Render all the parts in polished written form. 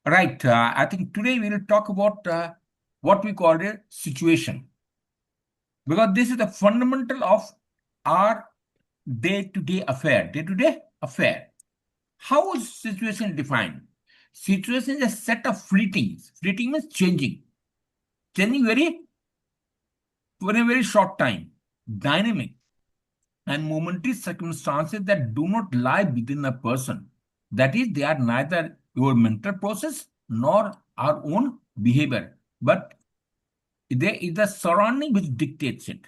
Right. I think today we will talk about what we call a situation, because this is the fundamental of our day-to-day affair. Day-to-day affair. How is situation defined? Situation is a set of fleetings. Fleeting means changing very for a very short time, dynamic and momentary circumstances that do not lie within a person. That is, they are neither your mental process nor our own behavior, but there is the surrounding which dictates it.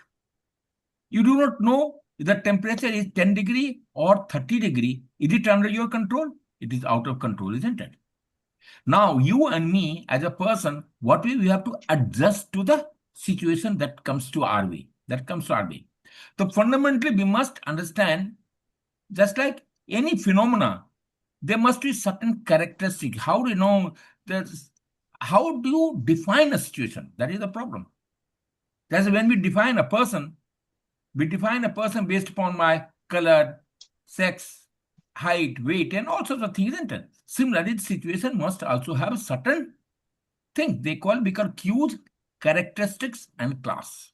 You do not know if the temperature is 10 degree or 30 degree. Is it under your control? It is out of control, isn't it? Now, you and me as a person, what we have to adjust to the situation that comes to our way. That comes to our way. So fundamentally, we must understand, just like any phenomena, there must be certain characteristic. How do you know that? How do you define a situation? That is the problem. That's when we define a person based upon my color, sex, height, weight, and all sorts of things, isn't it? Similarly, the situation must also have certain things we call cues, characteristics, and class.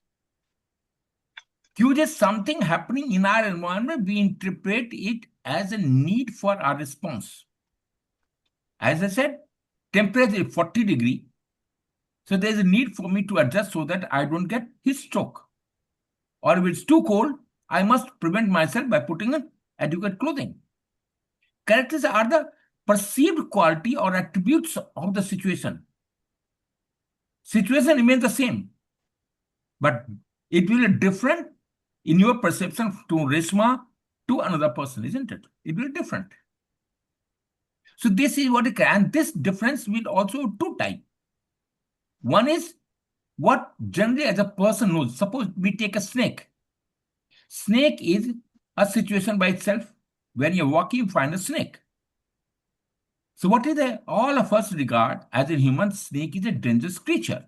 Cues is something happening in our environment. We interpret it as a need for our response. As I said, temperature is 40 degree. So there's a need for me to adjust so that I don't get heat stroke. Or if it's too cold, I must prevent myself by putting on adequate clothing. Characters are the perceived quality or attributes of the situation. Situation remains the same, but it will be different in your perception to Reshma to another person, isn't it? It will be different. So this is what it can, and this difference will also two type. One is what generally as a person knows. Suppose we take a snake. Snake is a situation by itself. When you're walking, you find a snake. So what is the all of us regard as a human, snake is a dangerous creature.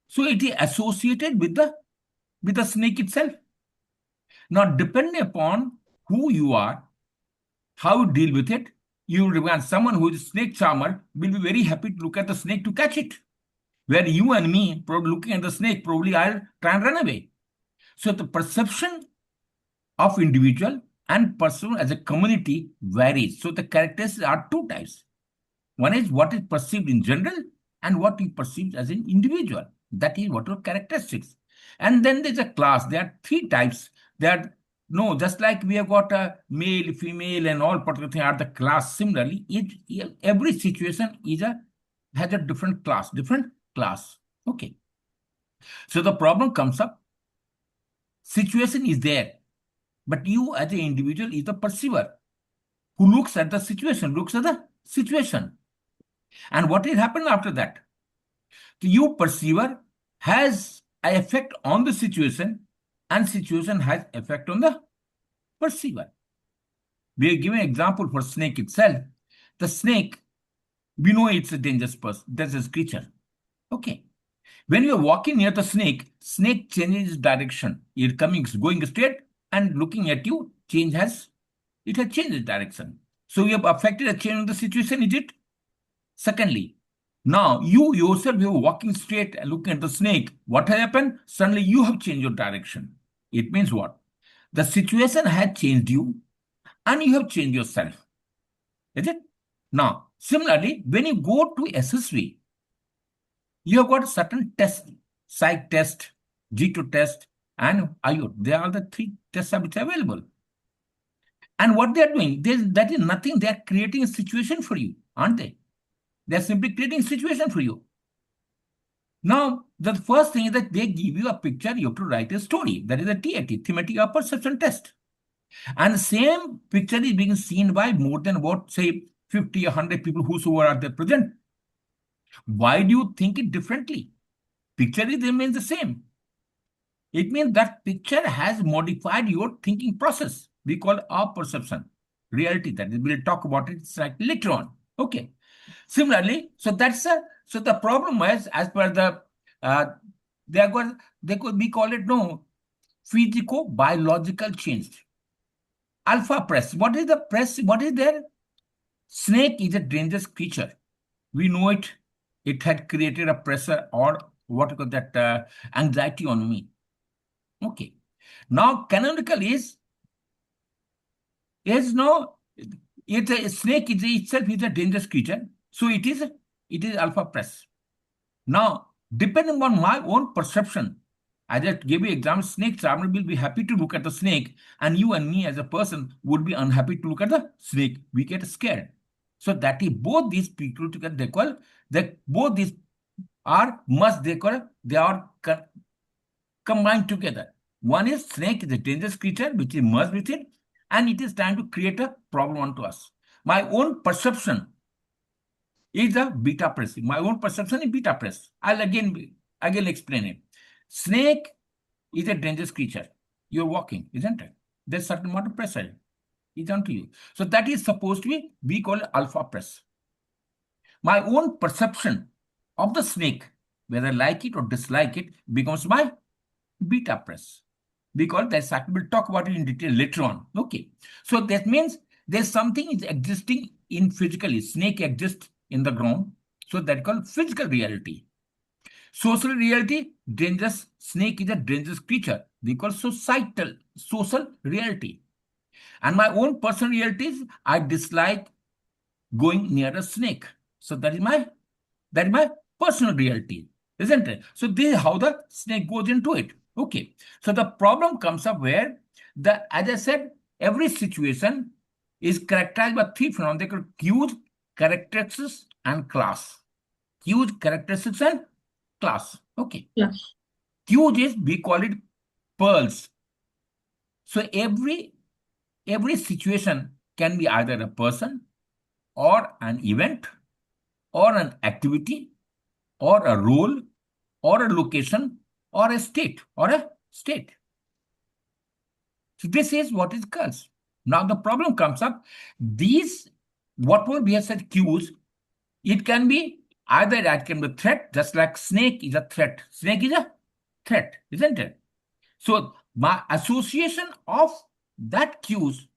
So it is associated with the snake itself. Now, depending upon who you are, how you deal with it, you regard someone who is a snake charmer will be very happy to look at the snake to catch it. Where you and me, probably looking at the snake, probably I'll try and run away. So the perception of individual and person as a community varies. So the characteristics are two types. One is what is perceived in general and what we perceive as an individual. That is what are characteristics. And then there's a class. There are three types. No, just like we have got a male, female, and all particular things are the class. Similarly, every situation has a different class. Okay. So the problem comes up. Situation is there, but you as an individual is the perceiver who looks at the situation. And what will happen after that? You perceiver has an effect on the situation, and situation has effect on the perceiver. We are giving an example for snake itself. The snake, we know it's a dangerous creature. Okay. When you are walking near the snake changes direction. Going straight and looking at you, it has changed its direction. So you have affected a change in the situation, is it? Secondly, now you yourself, you are walking straight and looking at the snake. What has happened? Suddenly you have changed your direction. It means what? The situation had changed you and you have changed yourself. Is it? Now, similarly, when you go to SSV, you have got certain tests, psych test, G2 test, and IO. They are the three tests which are available. And what they are doing, that is nothing. They are creating a situation for you, aren't they? They are simply creating a situation for you. Now, the first thing is that they give you a picture, you have to write a story. That is a TAT, thematic perception test. And the same picture is being seen by more than about, say, 50 or 100 people whosoever are there present. Why do you think it differently? Picture remains the same. It means that picture has modified your thinking process. We call our perception. Reality, that is, we'll talk about it slightly later on. Okay. Similarly, so the problem was, as per the we call it physico-biological change. Alpha press. What is the press? What is there? Snake is a dangerous creature. We know it. It had created a pressure or what you call that anxiety on me. Okay. Now canonical is no. It's a snake is itself is a dangerous creature. So it is alpha press. Now, depending on my own perception, I just gave you example, snake charmer will be happy to look at the snake, and you and me as a person would be unhappy to look at the snake. We get scared. So that is both these people together, they call that both these are must they call they are combined together. One is snake is a dangerous creature which is merged with it, and it is trying to create a problem onto us. My own perception is a beta press. My own perception is beta press. I'll again explain it. Snake is a dangerous creature. You're walking, isn't it? There's certain amount of pressure is onto you. So that is supposed to be we call it alpha press. My own perception of the snake, whether I like it or dislike it, becomes my beta press. Because that's we'll talk about it in detail later on. Okay. So that means there's something is existing in physically. Snake exists in the ground. So that called physical reality. Social reality, dangerous. Snake is a dangerous creature. We call societal, social reality. And my own personal reality is I dislike going near a snake. So that is my personal reality, isn't it? So this is how the snake goes into it. Okay. So the problem comes up where as I said, every situation is characterized by three phenomena. They call cues, characteristics, and class. Cues, characteristics, and class. Okay. Yes. Cues is we call it pearls. So every situation can be either a person or an event or an activity or a role or a location or a state So this is what is cues. Now the problem comes up. These, whatever we have said cues, it can be either that can be threat, just like snake is a threat. Snake is a threat, isn't it? So my association of that cues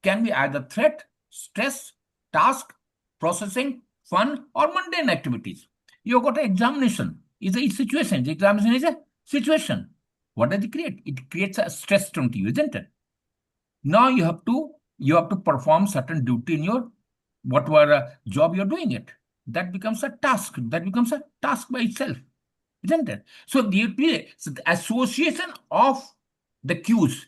can be either threat, stress, task, processing, fun, or mundane activities. You've got an examination. Is a situation. The examination is a situation. What does it create? It creates a stress to you, isn't it? Now you have to perform certain duty in your whatever job you're doing it. That becomes a task. That becomes a task by itself, isn't it? So the association of the cues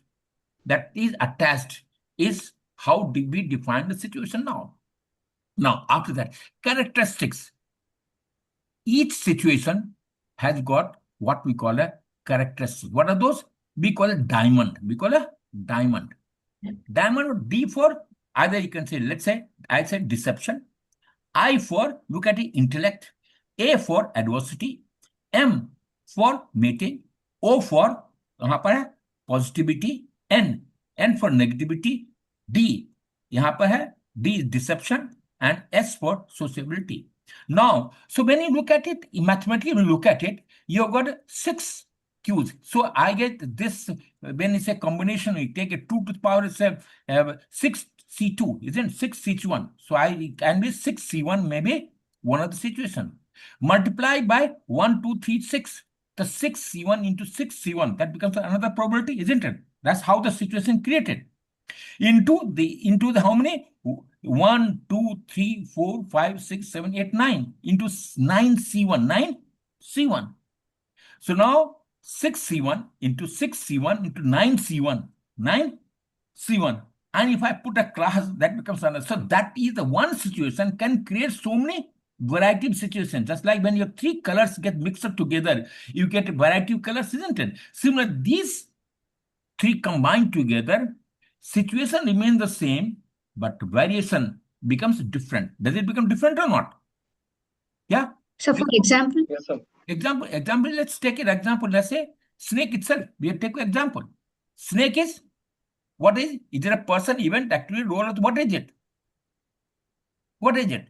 that is attached is how do we define the situation now. Now, after that, characteristics. Each situation has got what we call a characteristic. What are those? We call it diamond. We call a diamond. Diamond D for either you can say, let's say, I said deception. I for look at the intellect. A for adversity. M for mating. O for यहाँ पर है positivity. N for negativity. D यहाँ पर है D is deception and S for sociability. Now, so when you look at it, mathematically, when you look at it, you've got 6 Qs. So I get this, when it's a combination, we take a 2 to the power is 6C2, isn't it? 6C1. So I can be 6C1, maybe one of the situation. Multiply by 1, 2, 3, 6. The 6C1 into 6C1, that becomes another probability, isn't it? That's how the situation created. Into the how many? 1, 2, 3, 4, 5, 6, 7, 8, 9 into 9C1, 9C1. So now 6C1 into 6C1 into 9C1, 9C1. And if I put a class, that becomes another. So that is the one situation can create so many variety of situations. Just like when your 3 colors get mixed up together, you get a variety of colors, isn't it? Similar, these 3 combined together, situation remains the same, but variation becomes different. Does it become different or not? Yeah. So for example, Yes, sir. Example, let's take an example. Let's say snake itself. We have take an example. Snake is what is? Is it a person, event, activity, role? What is it? What is it?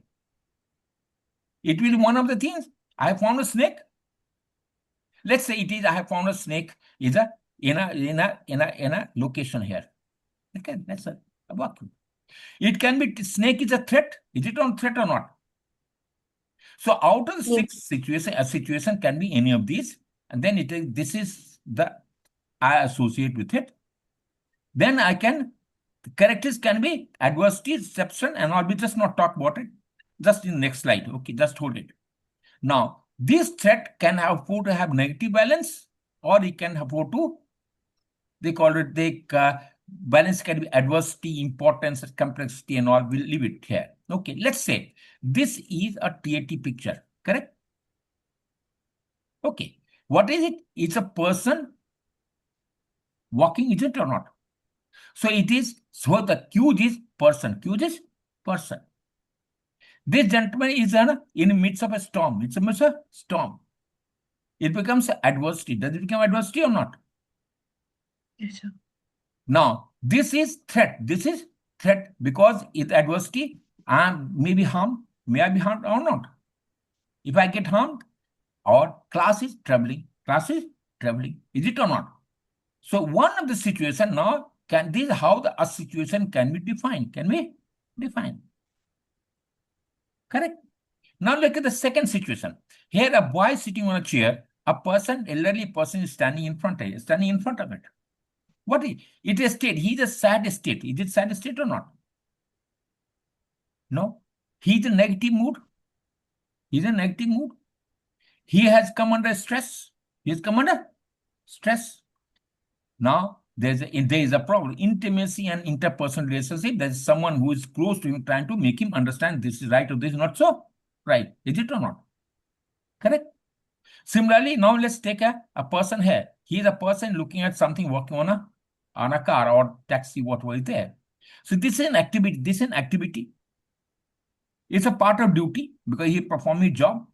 It will be one of the things. I have found a snake. Let's say it is I have found a snake is a in a location here. Okay, that's a vacuum. It can be snake is a threat. Is it on threat or not? So out of the Yes. six situation, a situation can be any of these, and then this is the I associate with it. Then I can characters can be adversity, reception, and I'll be just not talk about it. Just in the next slide. Okay, just hold it. Now, this threat can afford to have negative balance, or it can afford to, they call it, balance can be adversity, importance, complexity, and all. We'll leave it here. Okay, let's say this is a TAT picture, correct? Okay, what is it? It's a person walking, is it or not? So it is, so the Q is person. Q is person. This gentleman is in the midst of a storm. It's a midst of storm. It becomes adversity. Does it become adversity or not? Yes, sir. Now, this is threat. This is threat because it's adversity and maybe harm. May I be harmed or not? If I get harmed, or class is traveling. Class is traveling. Is it or not? So one of the situation now, can this how a situation can be defined? Can we define? Correct. Now look at the second situation. Here a boy sitting on a chair, a person, elderly person is standing in front of it, standing in front of it. What is it? Is a state. He's a sad state. Is it sad state or not? No. He's in negative mood. He's in negative mood. He has come under stress. He has come under stress. Now there is a problem. Intimacy and interpersonal relationship. There is someone who is close to him trying to make him understand this is right or this is not so right. Is it or not? Correct. Similarly, now let's take a person here. He is a person looking at something working on a car or taxi, whatever is there. So this is an activity. This is an activity. It's a part of duty because he performs his job.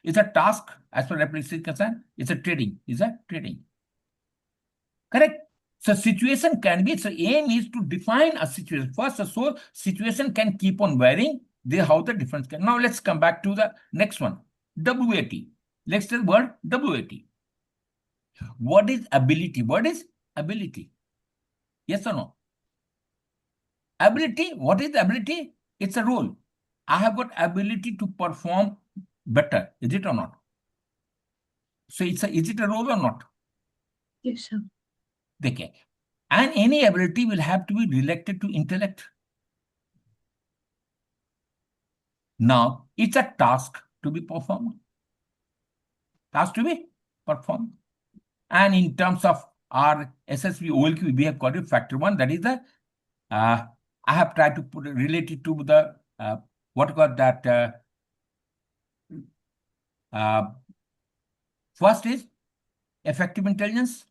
It's a task as per replication concern. It's a trading. It's a trading. Correct. So situation can be, so aim is to define a situation. First, so situation can keep on varying. How the difference can. Now let's come back to the next one. WAT. Let's tell word WAT. What is ability? What is ability? Yes or no? Ability, what is the ability? It's a role. I have got ability to perform better. Is it or not? So is it a role or not? Yes, sir. Okay. And any ability will have to be related to intellect. Now, it's a task to be performed. Task to be performed. And in terms of our SSV OLQ, we have got it factor 1. That is the, I have tried to put it related to the, what got that, first is effective intelligence,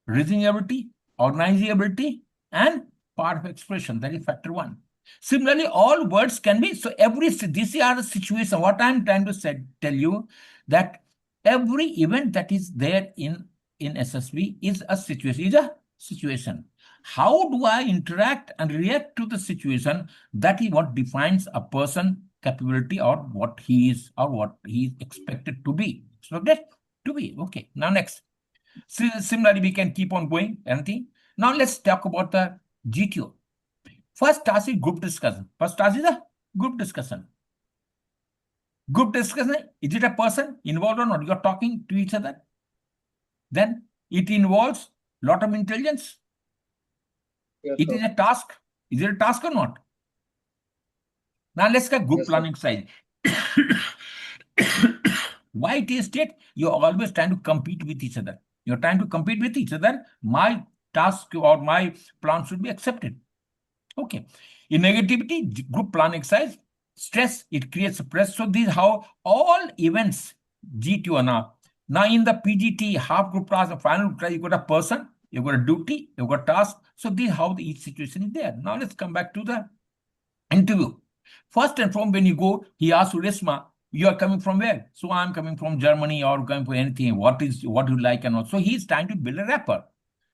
reasoning ability, organizing ability, and part of expression. That is factor 1. Similarly, all words can be, so this are the situation. What I'm trying to tell you that every event that is there in SSV is a situation. How do I interact and react to the situation? That is what defines a person capability or what he is or what he is expected to be. Expected to be. Okay. Now next. Similarly, we can keep on going. Anything. Now let's talk about the GTO. First task is group discussion. First task is a group discussion. Group discussion, is it a person involved or not? You're talking to each other. Then it involves a lot of intelligence. Yes, It sir. is a task. Is it a task or not? Now let's get group Yes, sir. planning side. Why it is state? You're always trying to compete with each other. You're trying to compete with each other. My task or my plan should be accepted. Okay. In negativity, group plan exercise, stress, it creates stress. So these how all events G2 are now. Now in the PGT, half group class, the final class, you got a person, you got a duty, you got task. So this how each situation is there. Now let's come back to the interview. First and foremost, when you go, he asks Resma, you are coming from where? So I'm coming from Germany or coming from anything. What you like and all. So he's trying to build a rapport.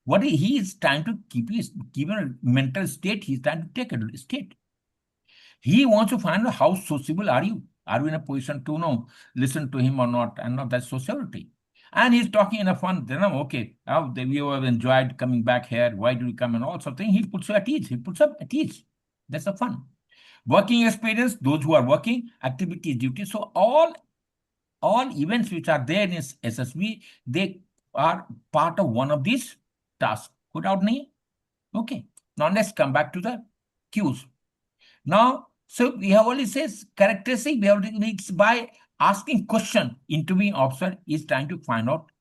What he is trying to keep a mental state, he's trying to take a state. He wants to find out how sociable are you? Are you in a position to know, listen to him or not? And not that sociality. And he's talking in a fun, okay, we have enjoyed coming back here. Why do we come and all sort of thing? He puts you at ease. He puts up at ease. That's the fun. Working experience, those who are working, activities, duties. So all all events which are there in SSB, they are part of one of these tasks. Put out nahi? Okay. Now let's come back to the cues. Now, so we have only says characteristic. We have it's by asking question, interviewing officer is trying to find out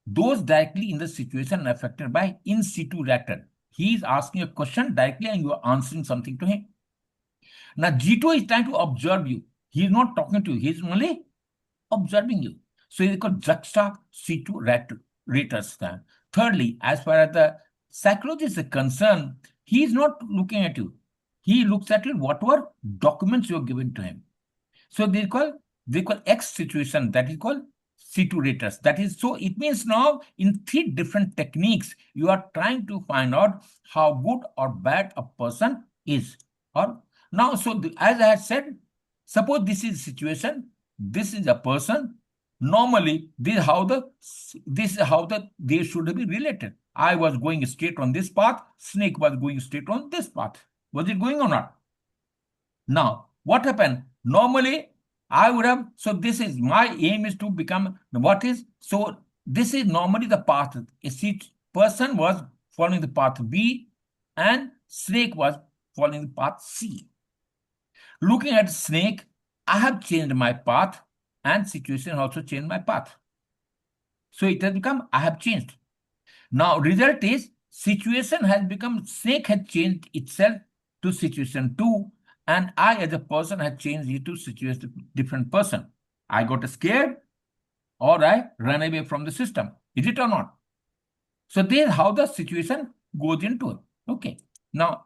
those directly in the situation affected by in situ reactor. He is asking a question directly and you are answering something to him. Now, G2 is trying to observe you. He is not talking to you. He is only observing you. So it is called juxta situ raters. Thirdly, as far as the psychologist is concerned, he is not looking at you. He looks at you whatever documents you are given to him. So they call X situation, that is called situ raters. That is, so it means now in 3 different techniques, you are trying to find out how good or bad a person is. Or now, so as I had said, suppose this is a situation, this is a person. Normally, this is how they should be related. I was going straight on this path, snake was going straight on this path. Was it going or not? Now, what happened? Normally, I would have, so this is my aim is to become what is, so this is normally the path. A person was following the path B and snake was following the path C. Looking at snake, I have changed my path and situation also changed my path. So it has become, I have changed. Now, result is situation has become, snake has changed itself to situation 2 and I as a person had changed it to situation different person. I got scared or I run away from the system. Is it or not? So this is how the situation goes into it. Okay. Now,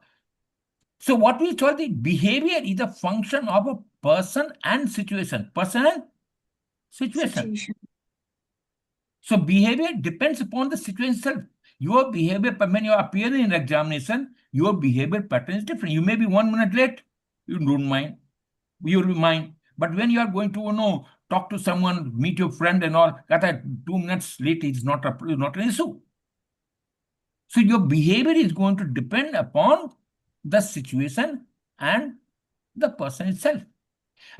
so what we call the behavior is a function of a person and situation. Person and situation. So behavior depends upon the situation itself. Your behavior, when you appear in an examination, your behavior pattern is different. You may be 1 minute late, you don't mind. You will be mind. But when you are going to talk to someone, meet your friend and all, that 2 minutes late is not an issue. So your behavior is going to depend upon the situation and the person itself.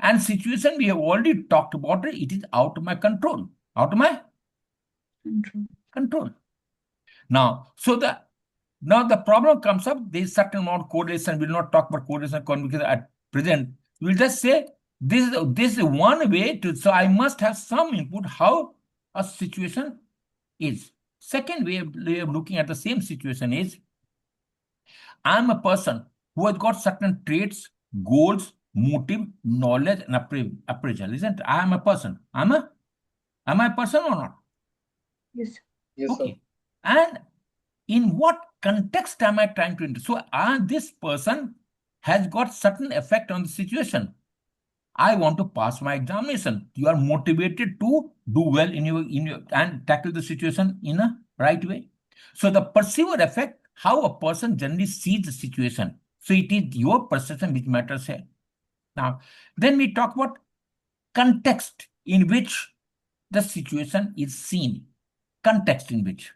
And situation we have already talked about it is out of my control. Out of my control. Now, now the problem comes up, there is certain amount of correlation. We will not talk about correlation because at present, we will just say this is one way to, so I must have some input how a situation is. Second way of looking at the same situation is, I'm a person who has got certain traits, goals, motive, knowledge, and appraisal, isn't it? I am a person. Am I a person or not? Yes. Yes, sir. Okay. And in what context am I trying to enter? So this person has got certain effect on the situation. I want to pass my examination. You are motivated to do well in your and tackle the situation in a right way. So the perceiver effect, how a person generally sees the situation. So it is your perception which matters here. Now, then we talk about context in which the situation is seen. Context in which.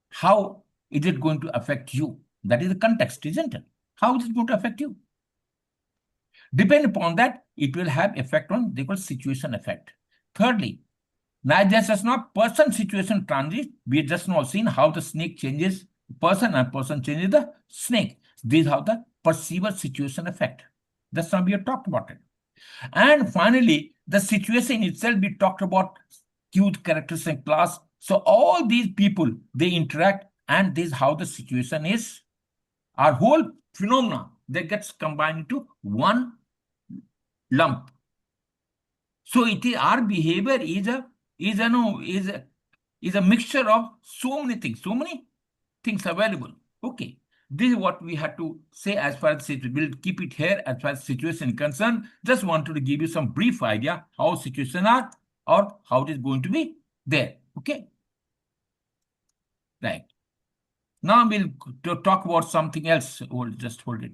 How is it going to affect you? That is the context, isn't it? How is it going to affect you? Depend upon that, it will have effect on, they call situation effect. Thirdly, now just not person situation transit, we just now seen how the snake changes person and person changes the snake. This is how the perceiver situation effect. That's how we have talked about it. And finally, the situation itself, we talked about cued characteristic class. So all these people, they interact and this is how the situation is. Our whole phenomena that gets combined into one lump. So it is our behavior is a mixture of so many things available. Okay. This is what we had to say as far as we'll keep it here as far as situation is concerned. Just wanted to give you some brief idea how situation are or how it is going to be there. Okay. Right. Now we'll talk about something else. Just hold it.